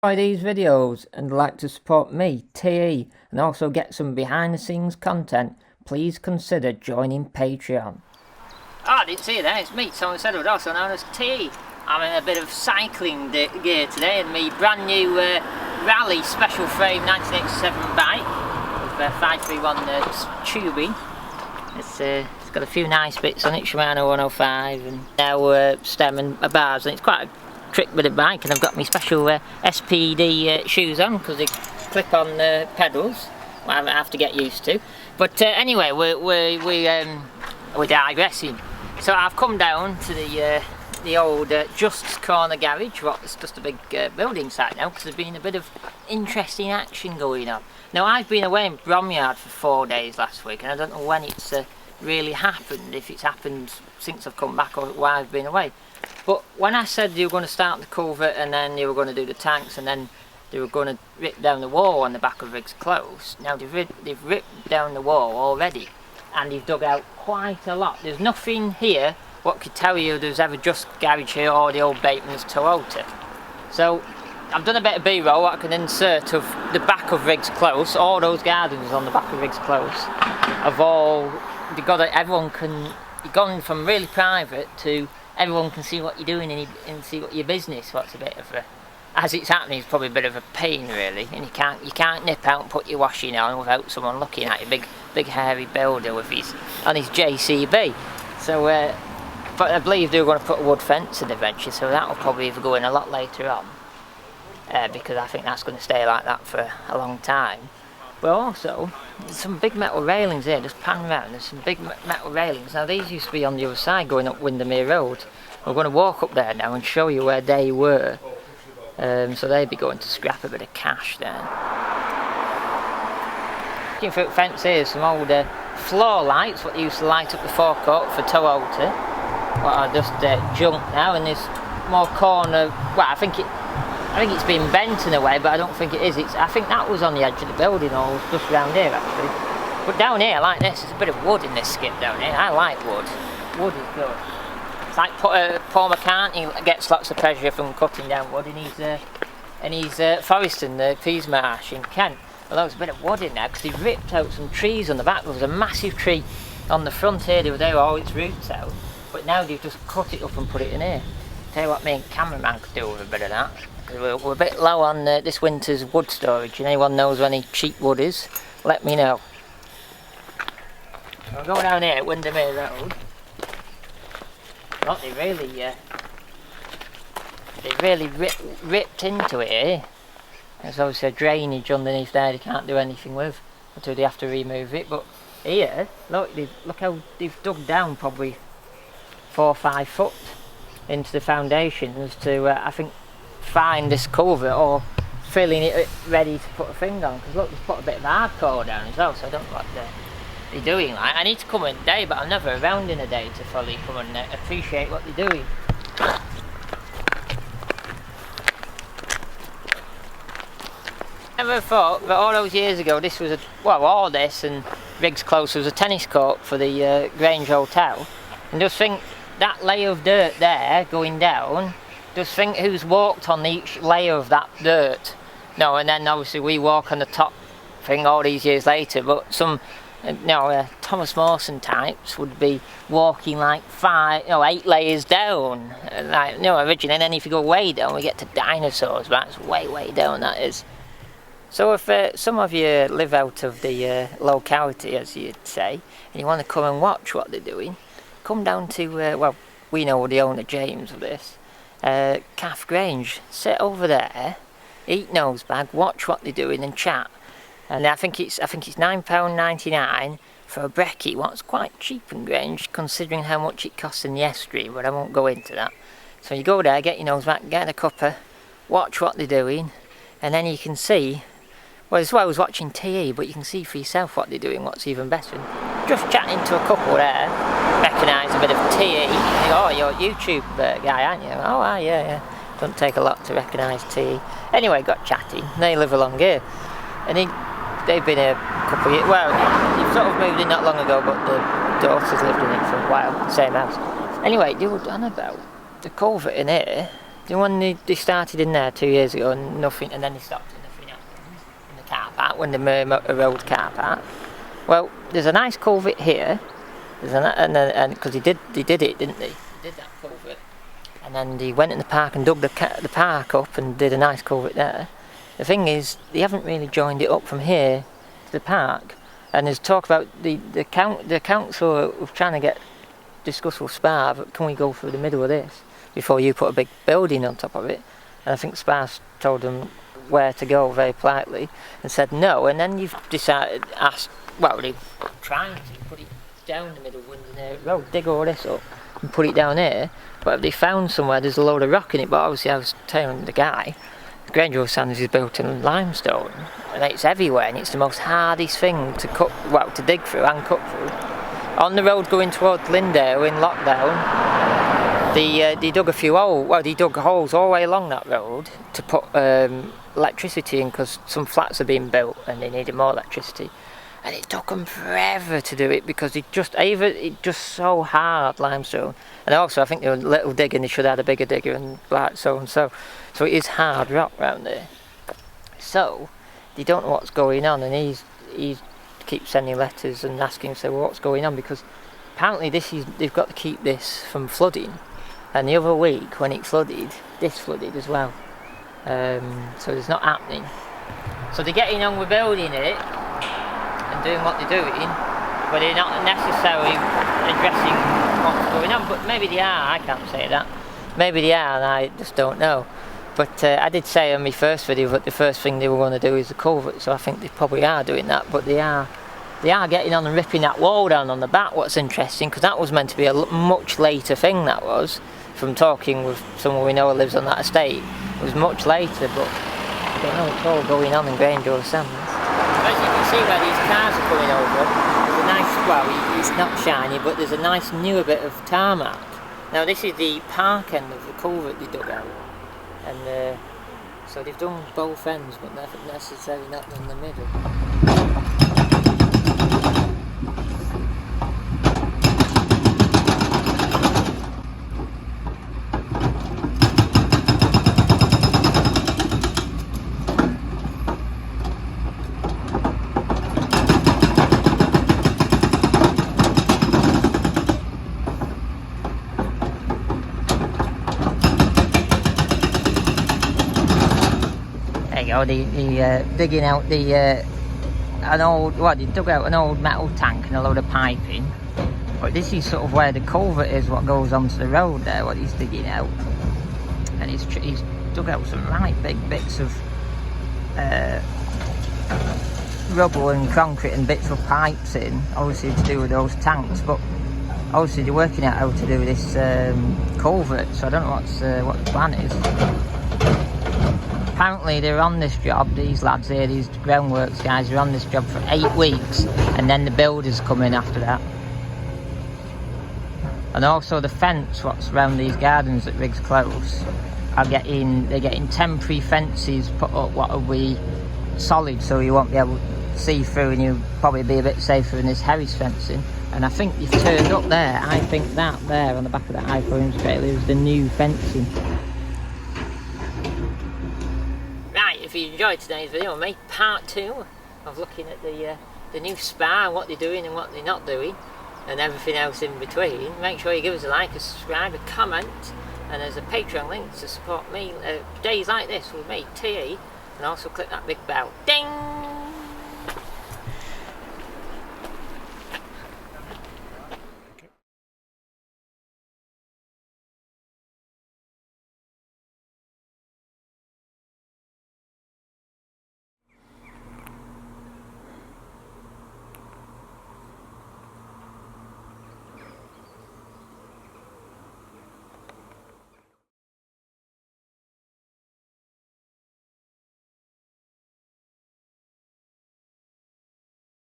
Enjoy these videos and like to support me, TE, and also get some behind the scenes content, please consider joining Patreon. I didn't see you there, it's me, Tom Sedwood, also known as TE. I'm in a bit of cycling gear today in my brand new Rally Special Frame 1987 bike with 531 tubing. It's got a few nice bits on it, Shimano 105 and now stem and bars, and it's quite a trick with a bike, and I've got my special SPD shoes on because they clip on pedals, I have to get used to. But anyway, we're digressing. So I've come down to the old Just's Corner garage. It's just a big building site now because there's been a bit of interesting action going on. Now I've been away in Bromyard for 4 days last week, and I don't know when it's really happened, if it's happened since I've come back or why I've been away. But when I said you were going to start the culvert and then you were going to do the tanks and then they were going to rip down the wall on the back of Riggs Close, now they've ripped down the wall already and they've dug out quite a lot. There's nothing here what could tell you there's ever just garage here or the old Bateman's Toyota. So I've done a bit of B-roll I can insert of the back of Riggs Close. All those gardens on the back of Riggs Close have all, everyone can, you've gone from really private to everyone can see what you're doing and see what your business. What's a bit of a, as it's happening, it's probably a bit of a pain really, and you can't nip out and put your washing on without someone looking at you. Big hairy builder with on his JCB. So but I believe they're going to put a wood fence in eventually, so that will probably go in a lot later on because I think that's going to stay like that for a long time. But also, there's some big metal railings here, just pan round, there's some big metal railings. Now these used to be on the other side going up Windermere Road. We're going to walk up there now and show you where they were. So they'd be going to scrap a bit of cash then. Looking through the fence here, some old floor lights, what they used to light up the forecourt for Toyota. What are just junk now, and there's more corner, well I think it's been bent in a way, but I don't think it is. I think that was on the edge of the building, or just around here actually. But down here, like this, there's a bit of wood in this skip down here. I like wood. Wood is good. It's like Paul McCartney gets lots of pleasure from cutting down wood in his Forreston, the Peas Marsh in Kent. Well, there was a bit of wood in there because they ripped out some trees on the back. There was a massive tree on the front here. They were there, all its roots out. But now they've just cut it up and put it in here. Tell you what, me and cameraman could do with a bit of that. We're a bit low on this winter's wood storage, and anyone knows where any cheap wood is, let me know. I'll go down here at Windermere Road. Look, they really ripped into it here. There's obviously a drainage underneath there they can't do anything with until they have to remove it. But here, look how they've dug down probably 4 or 5 foot into the foundations to, I think, find this culvert or filling it ready to put a thing on. Because look, they've put a bit of hardcore down as well, so I don't know what they're doing. Like, I need to come in a day, but I'm never around in a day to fully come and appreciate what they're doing. Never thought that all those years ago this was all this and Riggs Close was a tennis court for the Grange Hotel, and just think that layer of dirt there going down, just think who's walked on each layer of that dirt. No, and then obviously we walk on the top thing all these years later, but some Thomas Mawson types would be walking like 8 layers down, like originally. And then if you go way down, we get to dinosaurs, but it's way down, that is. So if some of you live out of the locality, as you'd say, and you want to come and watch what they're doing, come down to we know the owner James of this, Calf Grange. Sit over there, eat nosebag, watch what they're doing and chat. And I think it's £9.99 for a brekkie, what's quite cheap in Grange considering how much it costs in the estuary, but I won't go into that. So you go there, get your nose back, get a cuppa, watch what they're doing, and then you can see, well, as well as watching TE, but you can see for yourself what they're doing, what's even better. And just chatting to a couple there, recognise a bit of TE. Oh, you're a YouTube guy, aren't you? Oh, yeah. Doesn't take a lot to recognise TE. Anyway, got chatting. They live along here, and they've been here a couple of years. Well, they've sort of moved in not long ago, but the daughter's lived in it for a while, same house. Anyway, they were on about the culvert in here. You know when they started in there 2 years ago and nothing, and then they stopped and nothing happened in the car park, when they made a road car park? Well, there's a nice culvert here, and because they did it, didn't they? They did that culvert, and then they went in the park and dug the park up and did a nice culvert there. The thing is, they haven't really joined it up from here to the park, and there's talk about the council of trying to discuss with SPAR, but can we go through the middle of this before you put a big building on top of it? And I think SPAR's told them where to go very politely and said no, and then you've they're trying to put it down the middle of Windermere Road, dig all this up and put it down here, but they found somewhere there's a load of rock in it. But obviously I was telling the guy, Grange-over-Sands is built in limestone, and it's everywhere, and it's the most hardest thing to dig through and cut through. On the road going towards Lindale in lockdown, they dug a few holes. Well, they dug holes all the way along that road to put electricity in, because some flats are being built and they needed more electricity. And it took them forever to do it, because it just so hard, limestone. And also I think they were a little digging, they should have had a bigger digger and like so and so. So it is hard rock round there. So they don't know what's going on, and he keeps sending letters and asking, say, well, what's going on? Because apparently they've got to keep this from flooding. And the other week when it flooded, this flooded as well. So it's not happening. So they're getting on with building it and doing what they're doing, but they're not necessarily addressing what's going on. But maybe they are, I can't say that. Maybe they are, and I just don't know. But I did say on my first video that the first thing they were going to do is the culvert, so I think they probably are doing that. But they are getting on and ripping that wall down on the back. What's interesting, because that was meant to be a much later thing, that was, from talking with someone we know who lives on that estate. It was much later, but I don't know, it's all going on in Grange-over-Sands. As you can see where these cars are coming over, there's a nice, well, it's not shiny, but there's a nice newer bit of tarmac. Now this is the park end of the culvert they dug out, and so they've done both ends, but necessarily not in the middle. They're digging out they dug out an old metal tank and a load of piping, but this is sort of where the culvert is, what goes onto the road there, what he's digging out. And he's dug out some right big bits of rubble and concrete and bits of pipes in, obviously to do with those tanks, but obviously they're working out how to do this culvert, so I don't know what the plan is. Apparently they're on this job, these lads here, these groundworks guys are on this job for 8 weeks, and then the builders come in after that. And also the fence what's around these gardens at Riggs Close, they're getting temporary fences put up what will be solid, so you won't be able to see through, and you'll probably be a bit safer in this Harris fencing. And I think you've turned up there, I think that there on the back of that iPhone trailer is the new fencing. If you enjoyed today's video, make part 2 of looking at the new SPAR, what they're doing and what they're not doing, and everything else in between. Make sure you give us a like, a subscribe, a comment, and there's a Patreon link to support me days like this with me, TE, and also click that big bell. Ding!